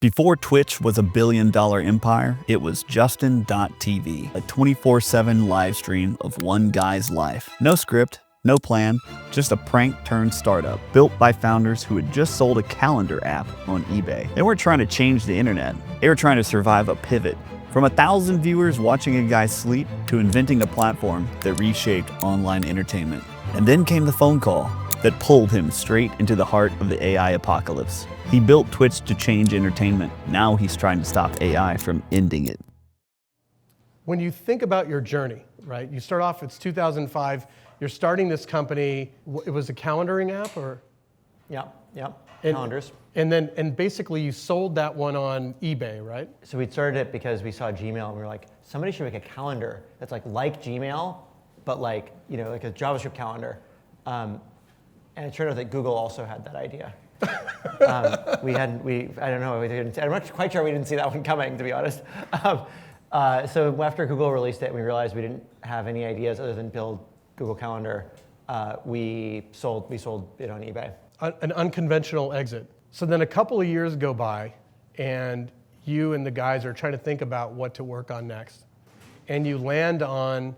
Before Twitch was a billion-dollar empire, it was Justin.tv, a 24/7 live stream of one guy's life. No script, no plan, just a prank-turned startup built by founders who had just sold a calendar app on eBay. They weren't trying to change the internet. They were trying to survive a pivot. From 1,000 viewers watching a guy sleep to inventing a platform that reshaped online entertainment. And then came the phone call that pulled him straight into the heart of the AI apocalypse. He built Twitch to change entertainment. Now he's trying to stop AI from ending it. When you think about your journey, right? You start off, it's 2005, you're starting this company. It was a calendaring app or? Yeah, calendars. And basically you sold that one on eBay, right? So we started it because we saw Gmail and we were like, somebody should make a calendar that's like Gmail, but like a JavaScript calendar. And it turned out that Google also had that idea. I'm not quite sure we didn't see that one coming, to be honest. So after Google released it and we realized we didn't have any ideas other than build Google Calendar, we sold it on eBay. An unconventional exit. So then a couple of years go by and you and the guys are trying to think about what to work on next. And you land on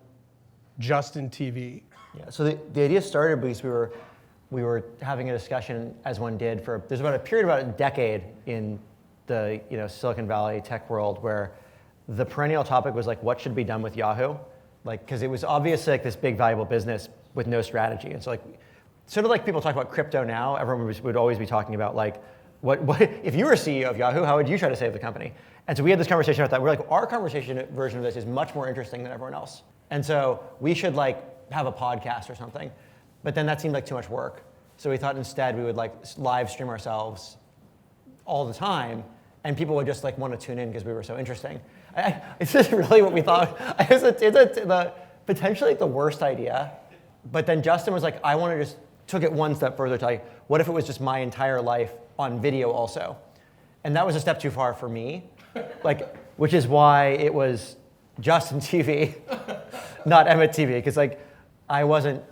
Justin TV. Yeah, so the idea started because we were having a discussion, as one did, there's about a period about a decade in the Silicon Valley tech world where the perennial topic was like, what should be done with Yahoo? Because it was obviously like this big valuable business with no strategy. And so sort of like people talk about crypto now, everyone would always be talking about like, what if you were CEO of Yahoo, how would you try to save the company? And so we had this conversation about that. We're like, our conversation version of this is much more interesting than everyone else. And so we should have a podcast or something. But then that seemed like too much work. So we thought instead we would live stream ourselves all the time, and people would just want to tune in because we were so interesting. It's just really what we thought. It's potentially the worst idea. But then Justin was like, I want to just took it one step further to what if it was just my entire life on video also? And that was a step too far for me, which is why it was Justin TV, not Emmett TV, because I wasn't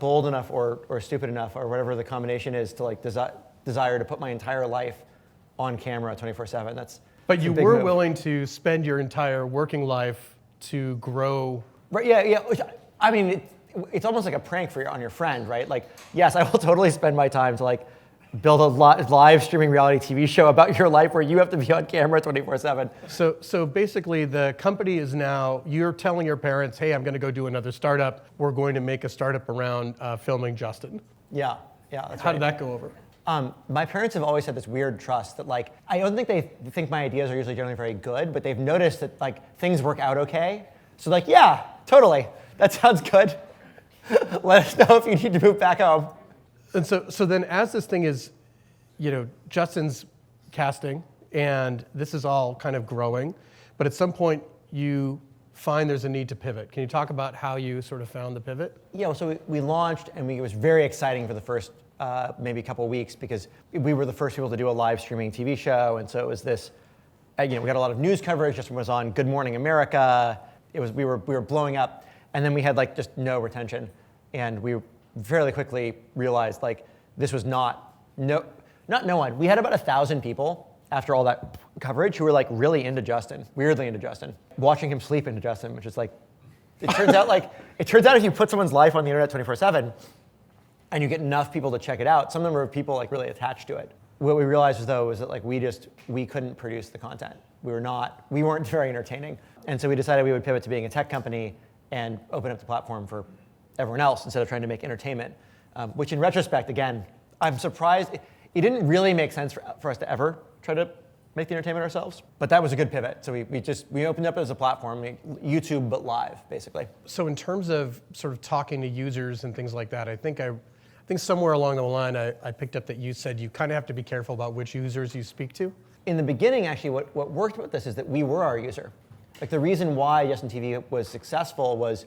bold enough or stupid enough or whatever the combination is to desire to put my entire life on camera 24/7. But you were willing to spend your entire working life to grow. Right? Yeah. I mean, it's almost like a prank on your friend, right? Yes, I will totally spend my time to build a live streaming reality TV show about your life where you have to be on camera 24/7. So basically the company is now, you're telling your parents, hey, I'm going to go do another startup. We're going to make a startup around filming Justin. Yeah. That's How did that go over? My parents have always had this weird trust that I don't think they think my ideas are usually generally very good, but they've noticed that things work out okay. So yeah, totally. That sounds good. Let us know if you need to move back home. And so then as this thing is, Justin's casting, and this is all kind of growing, but at some point you find there's a need to pivot. Can you talk about how you sort of found the pivot? Yeah, so we launched, and it was very exciting for the first maybe a couple of weeks because we were the first people to do a live streaming TV show, and so it was this, we got a lot of news coverage. Justin was on Good Morning America. We were blowing up, and then we had just no retention, and we fairly quickly realized this was not no one. We had about 1,000 people after all that coverage who were really into Justin, weirdly into Justin, watching him sleep into Justin, which is it turns out if you put someone's life on the internet 24/7 and you get enough people to check it out, some number of people really attached to it. What we realized was that we couldn't produce the content. We weren't very entertaining. And so we decided we would pivot to being a tech company and open up the platform for everyone else instead of trying to make entertainment, which in retrospect, again, I'm surprised. It didn't really make sense for us to ever try to make the entertainment ourselves, but that was a good pivot. So we opened up as a platform, YouTube but live, basically. So in terms of sort of talking to users and things like that, I think somewhere along the line I picked up that you said you kind of have to be careful about which users you speak to. In the beginning, actually, what worked with this is that we were our user. The reason why Justin TV was successful was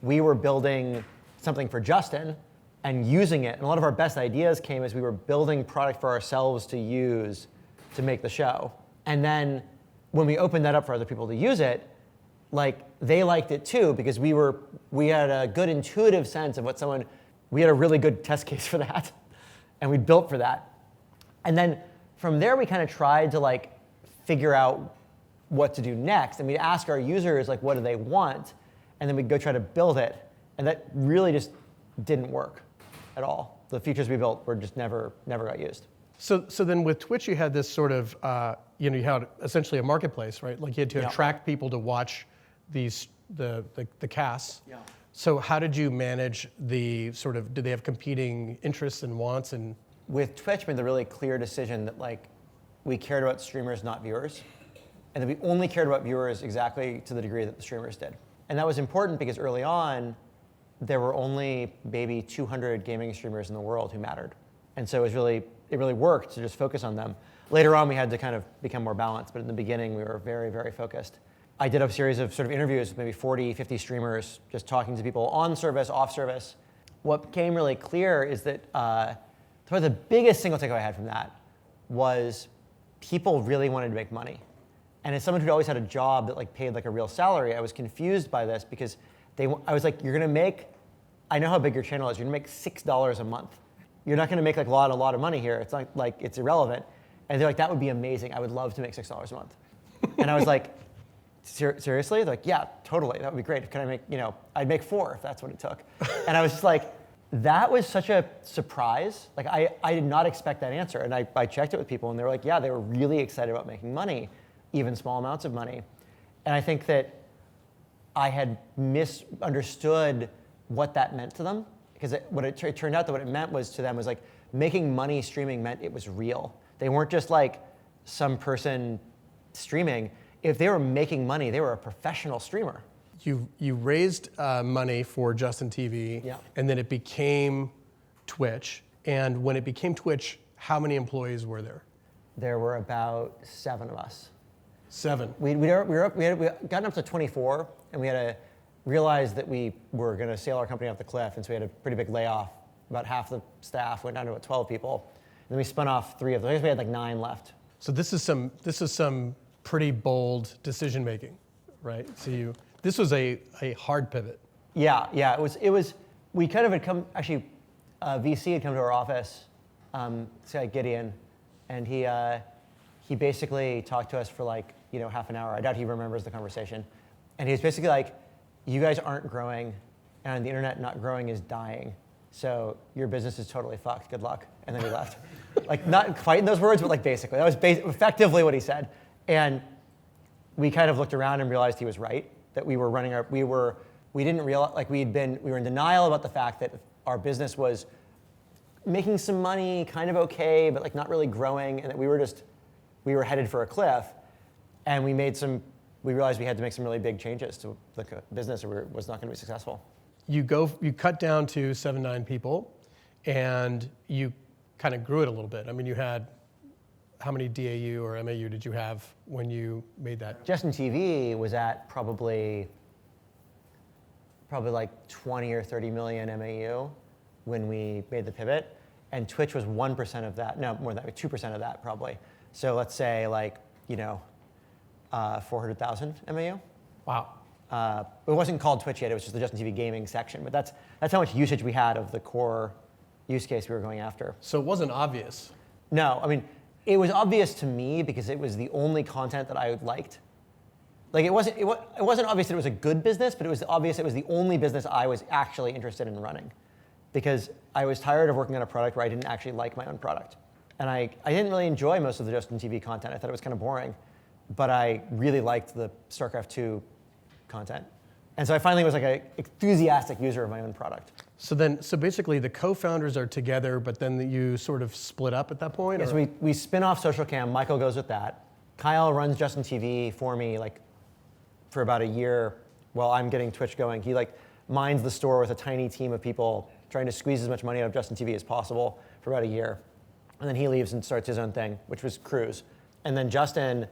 we were building something for Justin and using it. And a lot of our best ideas came as we were building product for ourselves to use to make the show. And then when we opened that up for other people to use it, they liked it too because we had a good intuitive sense of we had a really good test case for that. And we built for that. And then from there, we kind of tried to like figure out what to do next. And we'd ask our users, like, what do they want? And then we'd go try to build it. And that really just didn't work at all. The features we built were just never got used. So then with Twitch, you had this sort of, you had essentially a marketplace, right? Like you had to attract people to watch the casts. Yeah. So how did you manage the sort of, did they have competing interests and wants? And with Twitch, we made the really clear decision that like we cared about streamers, not viewers. And that we only cared about viewers exactly to the degree that the streamers did. And that was important because early on, there were only maybe 200 gaming streamers in the world who mattered. And so it really worked to just focus on them. Later on, we had to kind of become more balanced, but in the beginning, we were very, very focused. I did a series of sort of interviews with maybe 40, 50 streamers, just talking to people on service, off service. What became really clear is that probably the biggest single takeaway I had from that was people really wanted to make money. And as someone who'd always had a job that like paid like a real salary, I was confused by this because I was like, you're gonna make, I know how big your channel is, you're gonna make $6 a month. You're not gonna make like a lot of money here. It's not like, it's irrelevant. And they're like, that would be amazing. I would love to make $6 a month. And I was like, seriously? They're like, yeah, totally. That would be great. Can I make, I'd make 4 if that's what it took. And I was just like, that was such a surprise. Like I did not expect that answer. And I checked it with people and they were like, yeah, they were really excited about making money, even small amounts of money. And I think that I had misunderstood what that meant to them. Because it turned out that what it meant was to them was like making money streaming meant it was real. They weren't just like some person streaming. If they were making money, they were a professional streamer. you raised money for Justin TV, and then it became Twitch. And when it became Twitch, how many employees were there? There were about 7 of us. 7. We had gotten up to 24, and we had to realize that we were going to sail our company off the cliff, and so we had a pretty big layoff. About half the staff went down to about 12 people. And then we spun off 3 of them. I guess we had like 9 left. So this is some pretty bold decision making, right? So this was a hard pivot. Yeah. It was. We kind of had come. Actually, VC had come to our office. This guy Gideon, and he basically talked to us for like half an hour. I doubt he remembers the conversation. And he was basically like, "You guys aren't growing, and the internet not growing is dying. So your business is totally fucked. Good luck." And then he left. Like not quite in those words, but like basically. That was effectively what he said. And we kind of looked around and realized he was right. That we didn't realize, like we were in denial about the fact that our business was making some money, kind of okay, but like not really growing, and that we were headed for a cliff. And we realized we had to make some really big changes to the business or it was not going to be successful. You cut down to 7, 9 people, and you kind of grew it a little bit. I mean, you had, how many DAU or MAU did you have when you made that? Justin TV was at probably like 20 or 30 million MAU when we made the pivot, and Twitch was 1% of that. No, more than that, 2% of that probably. So let's say like 400,000 MAU. Wow. It wasn't called Twitch yet, it was just the Justin TV gaming section, but that's how much usage we had of the core use case we were going after. So it wasn't obvious. No, I mean, it was obvious to me because it was the only content that I liked. Like it wasn't obvious that it was a good business, but it was obvious it was the only business I was actually interested in running. Because I was tired of working on a product where I didn't actually like my own product. And I didn't really enjoy most of the Justin TV content. I thought it was kind of boring. But I really liked the StarCraft 2 content. And so I finally was like an enthusiastic user of my own product. So basically the co-founders are together, but then you sort of split up at that point? Yes, we spin off SocialCam. Michael goes with that. Kyle runs Justin TV for me like for about a year while I'm getting Twitch going. He like mines the store with a tiny team of people trying to squeeze as much money out of Justin TV as possible for about a year. And then he leaves and starts his own thing, which was Cruise. And then Justin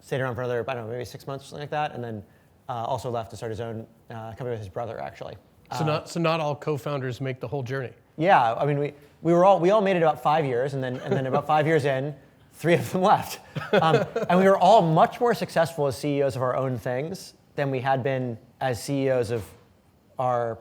stayed around for another, I don't know, maybe 6 months or something like that, and then also left to start his own company with his brother, actually. So not all co-founders make the whole journey. Yeah, I mean, we all made it about 5 years, and then about 5 years in, 3 of them left. And we were all much more successful as CEOs of our own things than we had been as CEOs of our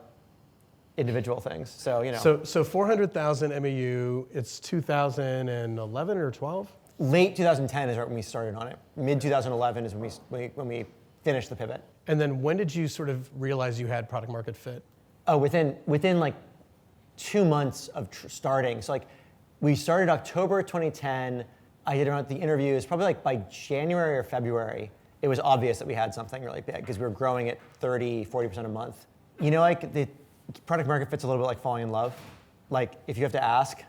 individual things. So, you know. So 400,000 MEU, it's 2011 or 12? Late 2010 is when we started on it. Mid 2011 is when we finished the pivot. And then when did you sort of realize you had product market fit? Oh, within like 2 months of starting. So like we started October 2010. I did around the interviews, probably like by January or February, it was obvious that we had something really big because we were growing at 30, 40% a month. You know, like the product market fit's a little bit like falling in love. Like if you have to ask,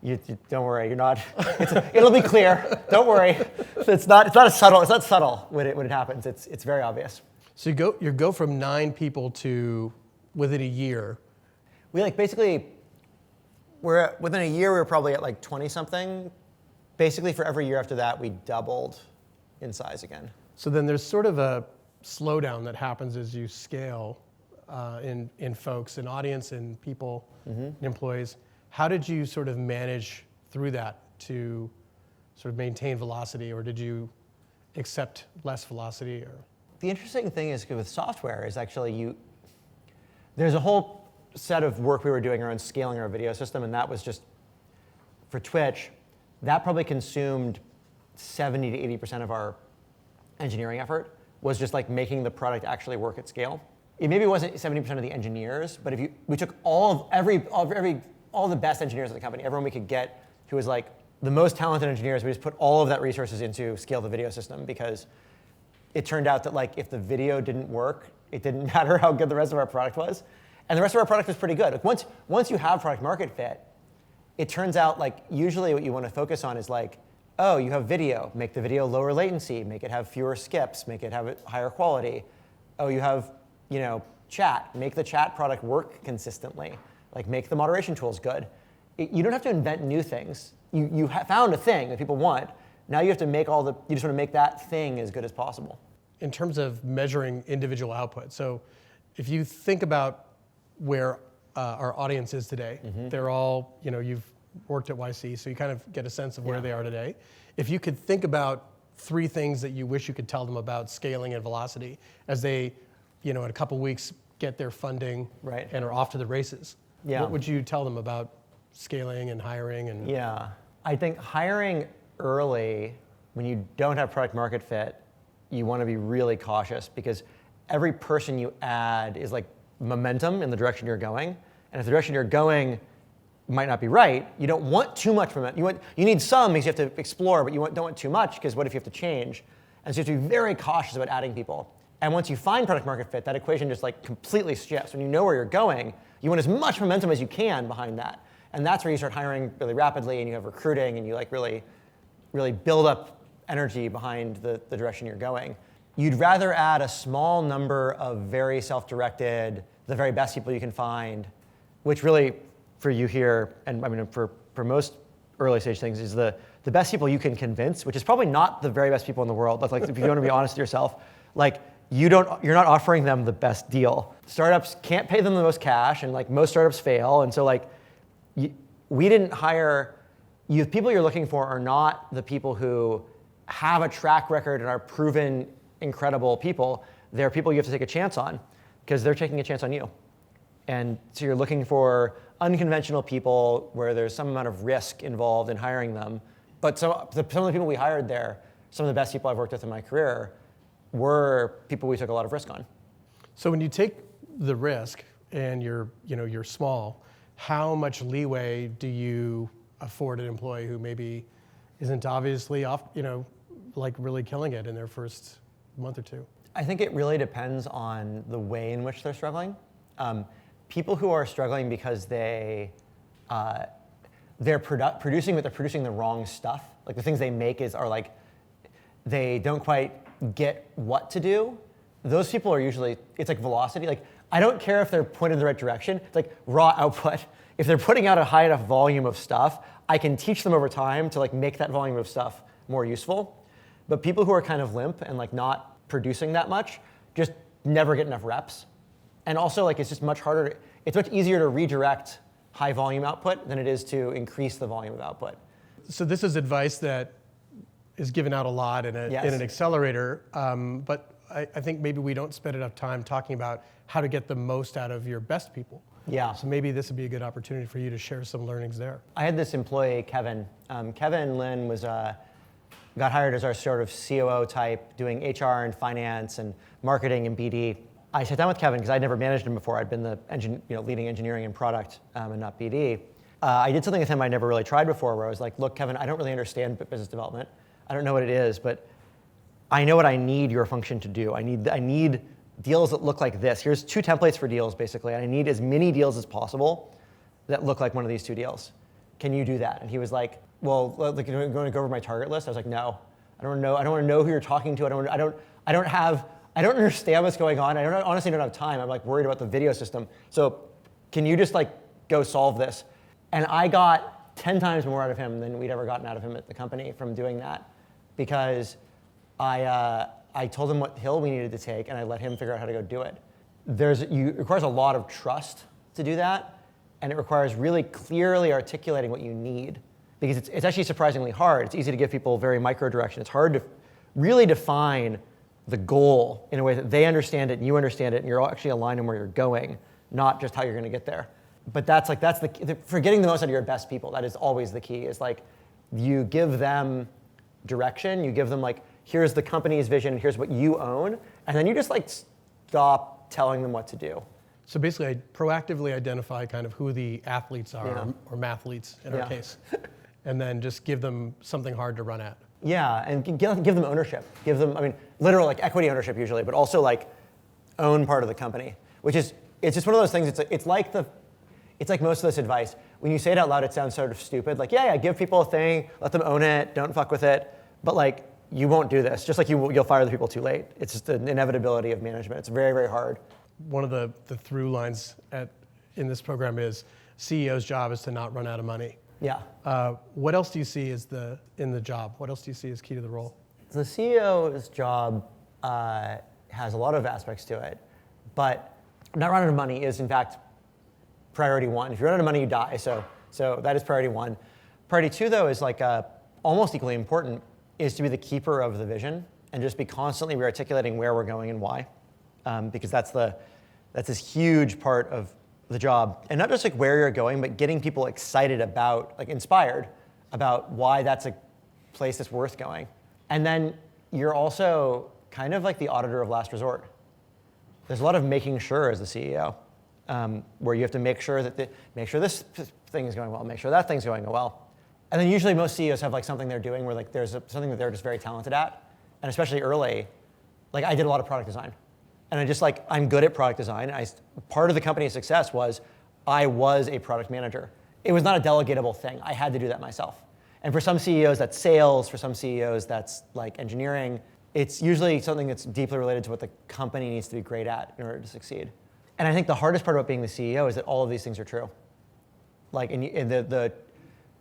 you don't worry, you're not, it'll be clear, don't worry. It's not subtle when it happens, it's very obvious. So you go from 9 people to within a year. We like basically, within a year we were probably at like 20 something. Basically for every year after that we doubled in size again. So then there's sort of a slowdown that happens as you scale in folks, in audience, in people, in employees. How did you sort of manage through that to sort of maintain velocity, or did you accept less velocity? Or? The interesting thing is with software is actually there's a whole set of work we were doing around scaling our video system, and that was just, for Twitch, that probably consumed 70 to 80% of our engineering effort, was just like making the product actually work at scale. It maybe wasn't 70% of the engineers, but we took all the best engineers at the company, everyone we could get who was like the most talented engineers, we just put all of that resources into scale the video system, because it turned out that like if the video didn't work, it didn't matter how good the rest of our product was. And the rest of our product was pretty good. Like once you have product market fit, it turns out like usually what you want to focus on is like, oh, you have video, make the video lower latency, make it have fewer skips, make it have higher quality. Oh, you have, you know, chat, make the chat product work consistently. Like make the moderation tools good. You don't have to invent new things. You found a thing that people want. Now you have to you just want to make that thing as good as possible. In terms of measuring individual output, so if you think about where our audience is today, they're all, you know, you've worked at YC, so you kind of get a sense of where they are today. If you could think about 3 things that you wish you could tell them about scaling and velocity as they, you know, in a couple weeks get their funding and are off to the races, what would you tell them about scaling and hiring? And I think hiring early when you don't have product market fit, you want to be really cautious, because every person you add is like momentum in the direction you're going. And if the direction you're going might not be right, you don't want too much momentum. You need some because you have to explore, but you don't want too much, because what if you have to change? And so you have to be very cautious about adding people. And once you find product market fit, that equation just like completely shifts. When you know where you're going, you want as much momentum as you can behind that. And that's where you start hiring really rapidly, and you have recruiting, and you like really build up energy behind the direction you're going. You'd rather add a small number of very self-directed, the very best people you can find, which really, for you here, and I mean for most early stage things, is the best people you can convince, which is probably not the very best people in the world. Like if you want to be honest with yourself, like you're not offering them the best deal. Startups can't pay them the most cash, and like most startups fail, and so like we didn't hire. The people you're looking for are not the people who have a track record and are proven incredible people. They're people you have to take a chance on, because they're taking a chance on you. And so you're looking for unconventional people where there's some amount of risk involved in hiring them. But some of the people we hired there, some of the best people I've worked with in my career, were people we took a lot of risk on. So when you take the risk and you're small, how much leeway do you afford an employee who maybe isn't obviously like really killing it in their first month or 2? I think it really depends on the way in which they're struggling. People who are struggling because they're producing, but they're producing the wrong stuff. Like the things they make are like, they don't quite get what to do. Those people are usually, it's like velocity. Like I don't care if they're pointed in the right direction. It's like raw output. If they're putting out a high enough volume of stuff, I can teach them over time to like make that volume of stuff more useful. But people who are kind of limp and like not producing that much just never get enough reps. And also like it's just much harder, it's much easier to redirect high volume output than it is to increase the volume of output. So this is advice that is given out a lot in an accelerator, but I think maybe we don't spend enough time talking about how to get the most out of your best people. Yeah. So maybe this would be a good opportunity for you to share some learnings there. I had this employee, Kevin. Kevin Lin got hired as our sort of COO type, doing HR and finance and marketing and BD. I sat down with Kevin because I'd never managed him before. I'd been the leading engineering and product and not BD. I did something with him I never really tried before, where I was like, look, Kevin, I don't really understand business development. I don't know what it is, but I know what I need your function to do. I need deals that look like this. Here's 2 templates for deals, basically. I need as many deals as possible that look like one of these 2 deals. Can you do that? And he was like, well, like, you're going to go over my target list? I was like, no, I don't know. I don't want to know who you're talking to. I don't understand what's going on. Honestly don't have time. I'm like worried about the video system. So can you just like go solve this? And I got 10 times more out of him than we'd ever gotten out of him at the company from doing that, because I told him what hill we needed to take, and I let him figure out how to go do it. It requires a lot of trust to do that, and it requires really clearly articulating what you need, because it's actually surprisingly hard. It's easy to give people very micro direction. It's hard to really define the goal in a way that they understand it and you understand it, and you're actually aligned on where you're going, not just how you're going to get there. But that's for getting the most out of your best people. That is always the key. Is like you give them direction. You give them like, here's the company's vision, and here's what you own, and then you just like stop telling them what to do. So basically, I proactively identify kind of who the athletes are, or mathletes in our case, and then just give them something hard to run at. Yeah, and give them ownership. Give them, literal like equity ownership usually, but also like own part of the company, which is, it's just one of those things. It's like most of this advice. When you say it out loud, it sounds sort of stupid. Like, yeah, give people a thing, let them own it, don't fuck with it. But like, you won't do this. Just like you'll fire the people too late. It's just an inevitability of management. It's very, very hard. One of the through lines in this program is CEO's job is to not run out of money. Yeah. What else do you see in the job? What else do you see as key to the role? The CEO's job has a lot of aspects to it, but not running out of money is in fact priority 1. If you run out of money, you die. So that is priority 1. Priority 2, though, is like almost equally important, is to be the keeper of the vision and just be constantly re-articulating where we're going and why, because that's this huge part of the job. And not just like where you're going, but getting people excited about, like inspired about why that's a place that's worth going. And then you're also kind of like the auditor of last resort. There's a lot of making sure as the CEO, where you have to make sure this thing is going well, make sure that thing's going well. And then usually most CEOs have like something they're doing where like there's something that they're just very talented at. And especially early, like I did a lot of product design. And I'm good at product design. Part of the company's success was I was a product manager. It was not a delegatable thing. I had to do that myself. And for some CEOs, that's sales. For some CEOs, that's like engineering. It's usually something that's deeply related to what the company needs to be great at in order to succeed. And I think the hardest part about being the CEO is that all of these things are true. Like, and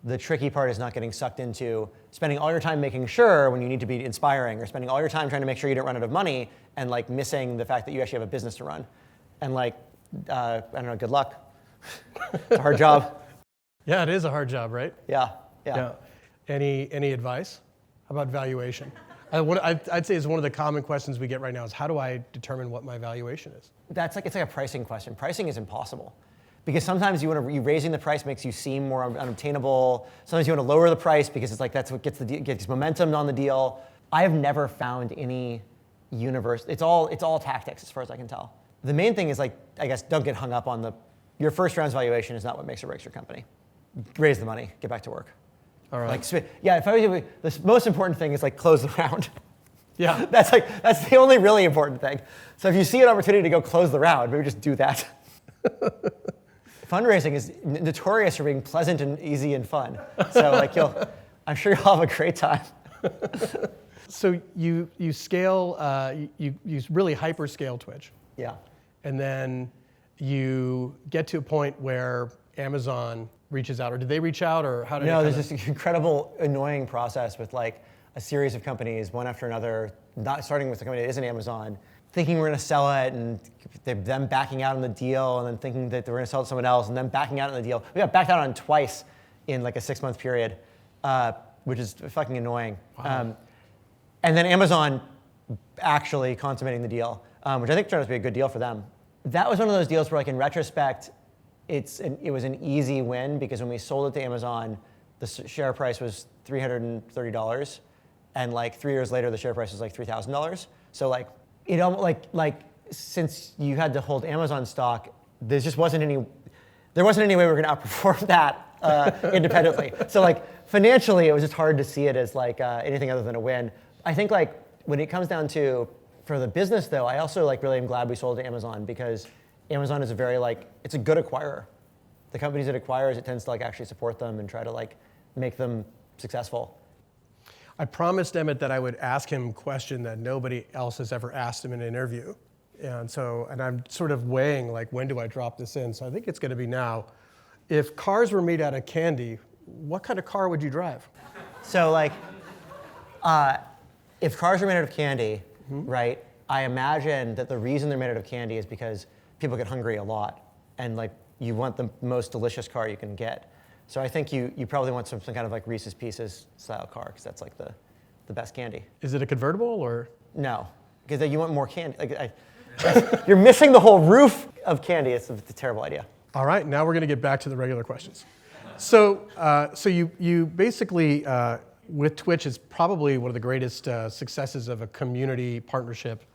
the tricky part is not getting sucked into spending all your time making sure when you need to be inspiring, or spending all your time trying to make sure you don't run out of money, and like missing the fact that you actually have a business to run. And like, I don't know, good luck. It's a hard job. Yeah, it is a hard job, right? Yeah. Any advice? How about valuation? I'd say is one of the common questions we get right now is how do I determine what my valuation is? It's like a pricing question. Pricing is impossible. Because sometimes you raising the price makes you seem more unobtainable. Sometimes you want to lower the price because it's like that's what gets momentum on the deal. I have never found any universe. It's all tactics as far as I can tell. The main thing is like, I guess, don't get hung up on your first round's valuation is not what makes or breaks your company. Raise the money, get back to work. All right. If I was the most important thing is like close the round. Yeah. That's the only really important thing. So if you see an opportunity to go close the round, maybe just do that. Fundraising is notorious for being pleasant and easy and fun. So like I'm sure you'll have a great time. So you scale, you really hyperscale Twitch. Yeah. And then you get to a point where Amazon reaches out, or did they reach out, or how did it? No, there's this incredible annoying process with like a series of companies, one after another, not starting with the company that isn't Amazon, thinking we're going to sell it, and them backing out on the deal, and then thinking that we're going to sell it to someone else, and then backing out on the deal. We got backed out on twice in like a 6-month period, which is fucking annoying. Wow. And then Amazon actually consummating the deal, which I think turned out to be a good deal for them. That was one of those deals where, like in retrospect, it was an easy win because when we sold it to Amazon, the share price was $330, and like 3 years later, the share price was like $3,000. So like it almost like since you had to hold Amazon stock, there wasn't any way we were going to outperform that independently. So like financially, it was just hard to see it as like anything other than a win. I think like when it comes down to for the business though, I also like really am glad we sold to Amazon because Amazon is a very like it's a good acquirer. The companies it acquires, it tends to like actually support them and try to like make them successful. I promised Emmett that I would ask him a question that nobody else has ever asked him in an interview. And I'm sort of weighing like, when do I drop this in? So I think it's going to be now. If cars were made out of candy, what kind of car would you drive? So like, if cars are made out of candy, right, I imagine that the reason they're made out of candy is because people get hungry a lot. And like, you want the most delicious car you can get. So I think you probably want some kind of like Reese's Pieces style car because that's like the best candy. Is it a convertible or? No, because you want more candy. You're missing the whole roof of candy. It's a terrible idea. All right, now we're going to get back to the regular questions. So you basically, with Twitch, is probably one of the greatest successes of a community partnership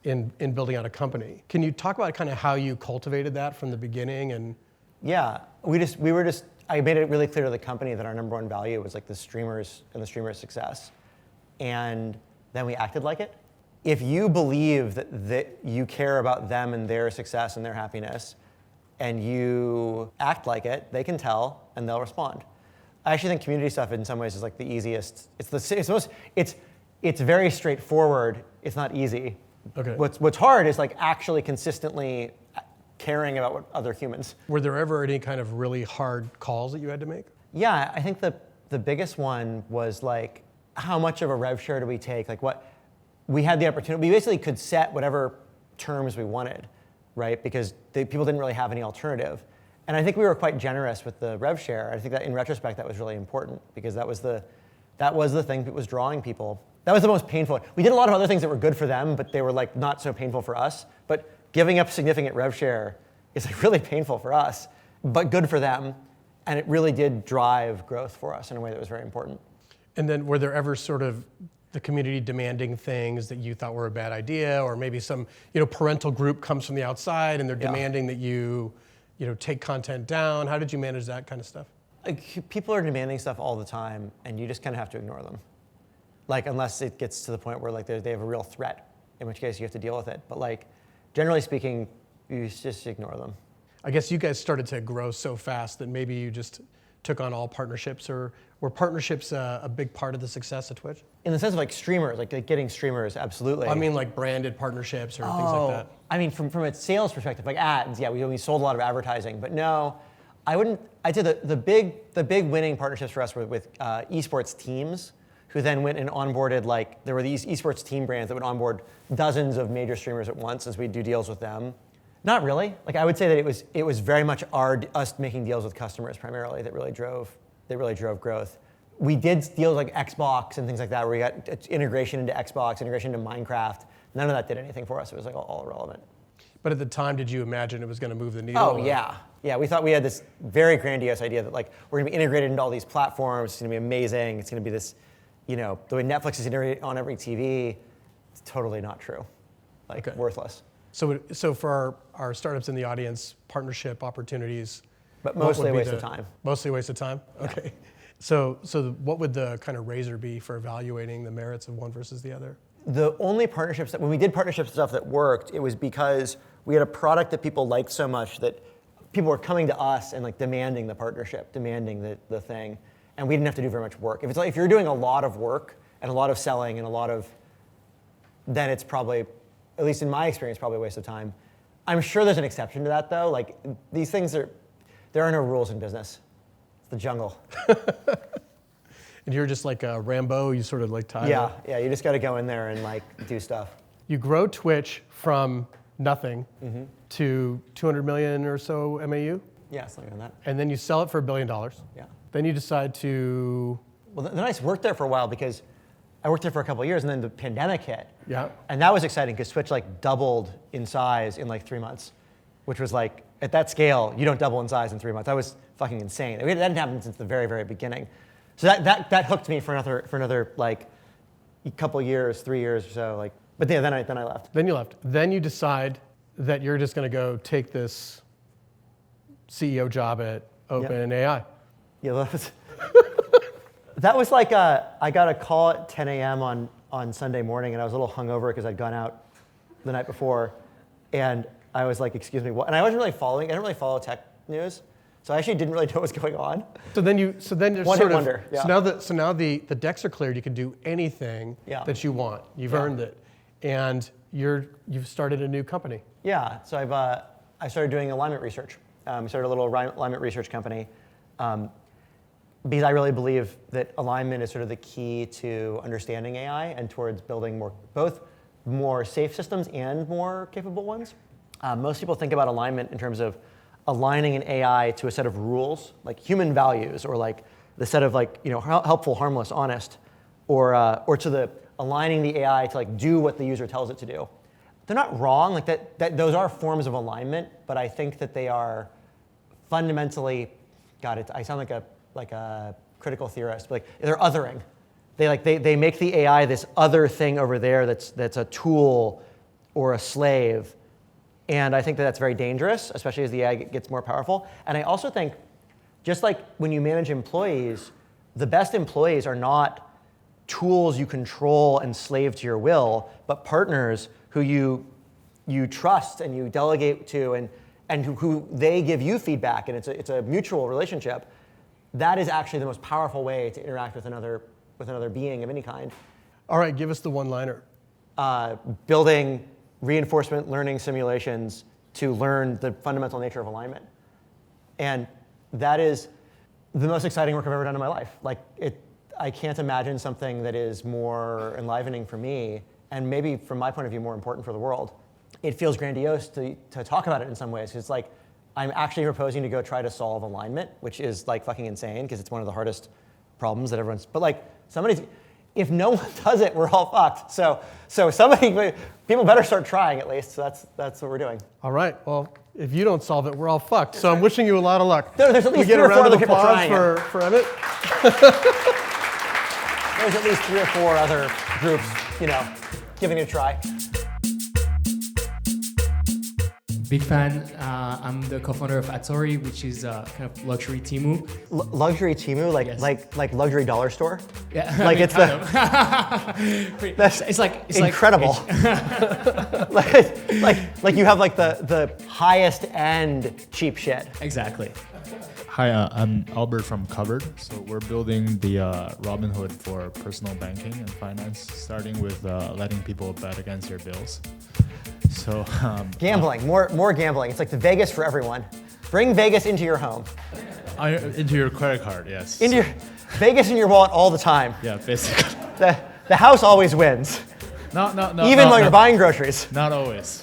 in building out a company. Can you talk about kind of how you cultivated that from the beginning? And yeah, I made it really clear to the company that our number one value was like the streamers and the streamers' success. And then we acted like it. If you believe that you care about them and their success and their happiness, and you act like it, they can tell and they'll respond. I actually think community stuff in some ways is like the easiest. It's very straightforward. It's not easy. Okay. What's hard is like actually consistently caring about what other humans. Were there ever any kind of really hard calls that you had to make? Yeah, I think the biggest one was like, how much of a rev share do we take? Like what, we had the opportunity, we basically could set whatever terms we wanted, right? Because people didn't really have any alternative. And I think we were quite generous with the rev share. I think that in retrospect, that was really important because that was the thing that was drawing people. That was the most painful. We did a lot of other things that were good for them, but they were like not so painful for us. But giving up significant rev share is like really painful for us, but good for them. And it really did drive growth for us in a way that was very important. And then were there ever sort of the community demanding things that you thought were a bad idea, or maybe some parental group comes from the outside and they're demanding that you take content down? How did you manage that kind of stuff? Like, people are demanding stuff all the time, and you just kind of have to ignore them. Like, unless it gets to the point where like they have a real threat, in which case you have to deal with it. But like, generally speaking, you just ignore them. I guess you guys started to grow so fast that maybe you just took on all partnerships, or were partnerships a big part of the success of Twitch? In the sense of like streamers, like getting streamers, absolutely. I mean like branded partnerships or things like that. I mean from a sales perspective, like ads, yeah, we sold a lot of advertising, but no, I wouldn't. I'd say the big winning partnerships for us were with esports teams, who then went and onboarded, like there were these esports team brands that would onboard dozens of major streamers at once as we do deals with them. Not really. Like I would say that it was very much us making deals with customers primarily that really drove growth. We did deals like Xbox and things like that where we got integration into Xbox, integration into Minecraft. None of that did anything for us. It was like all irrelevant. But at the time, did you imagine it was going to move the needle? Oh, yeah. Yeah, we thought we had this very grandiose idea that like we're going to be integrated into all these platforms. It's going to be amazing. It's going to be this, the way Netflix is integrated on every TV. It's totally not true. Like worthless. So for our startups in the audience, partnership opportunities. But mostly a waste of time. Mostly a waste of time? Yeah. Okay. So what would the kind of razor be for evaluating the merits of one versus the other? The only partnerships when we did partnership stuff that worked, it was because we had a product that people liked so much that people were coming to us and like demanding the partnership, demanding the thing. And we didn't have to do very much work. If you're doing a lot of work and a lot of selling and then it's probably, at least in my experience, probably a waste of time. I'm sure there's an exception to that though. Like these things there are no rules in business. It's the jungle. And you're just like a Rambo, you sort of like tie Yeah, you just got to go in there and like do stuff. You grow Twitch from nothing to 200 million or so MAU? Yeah, something like that. And then you sell it for $1 billion. Yeah. Then you decide to... Well, then I worked there for a while because I worked there for a couple of years and then the pandemic hit. Yeah. And that was exciting because Twitch like doubled in size in like 3 months, which was like at that scale, you don't double in size in 3 months. That was fucking insane. That hadn't happened since the very, very beginning. So that hooked me for another like a couple years, 3 years or so. Like, but yeah, then I left. Then you left. Then you decide that you're just going to go take this CEO job at OpenAI. Yeah, that was like I got a call at 10 a.m. on Sunday morning, and I was a little hungover because I'd gone out the night before, and I was like, "Excuse me, what?" And I wasn't really following. I didn't really follow tech news, so I actually didn't really know what was going on. So then there's One sort hit of wonder, yeah. so now the decks are cleared. You can do anything that you want. You've earned it, and you've started a new company. Yeah, so I started doing alignment research. Started a little alignment research company. Because I really believe that alignment is sort of the key to understanding AI and towards building both more safe systems and more capable ones. Most people think about alignment in terms of aligning an AI to a set of rules, like human values, or like the set of like, helpful, harmless, honest, or to the aligning the AI to like do what the user tells it to do. They're not wrong, like that those are forms of alignment, but I think that they are fundamentally, I sound like a critical theorist, but like they're othering. They make the AI this other thing over there that's a tool or a slave, and I think that's very dangerous, especially as the AI gets more powerful. And I also think, just like when you manage employees, the best employees are not tools you control and slave to your will, but partners who you trust and you delegate to, and who they give you feedback, and it's a mutual relationship. That is actually the most powerful way to interact with another being of any kind. All right, give us the one-liner. Building reinforcement learning simulations to learn the fundamental nature of alignment. And that is the most exciting work I've ever done in my life. I can't imagine something that is more enlivening for me, and maybe from my point of view, more important for the world. It feels grandiose to talk about it in some ways. It's like, I'm actually proposing to go try to solve alignment, which is like fucking insane because it's one of the hardest problems that everyone's, but like if no one does it, we're all fucked. So people better start trying at least. So that's what we're doing. All right, well, if you don't solve it, we're all fucked. So I'm wishing you a lot of luck. There's at least 3 or 4 other people trying it. For Emmett. There's at least 3 or 4 other groups, giving it a try. Big fan. I'm the co-founder of Atori, which is kind of luxury Temu. Luxury Temu, like luxury dollar store. Yeah, like it's it's incredible. like you have like the highest end cheap shit. Exactly. Hi, I'm Albert from Covered. So we're building the Robinhood for personal banking and finance, starting with letting people bet against their bills. So gambling, more gambling. It's like the Vegas for everyone. Bring Vegas into your home. Into your credit card, yes. Vegas in your wallet all the time. Yeah, basically. The house always wins. No. Even while you're buying groceries. Not always.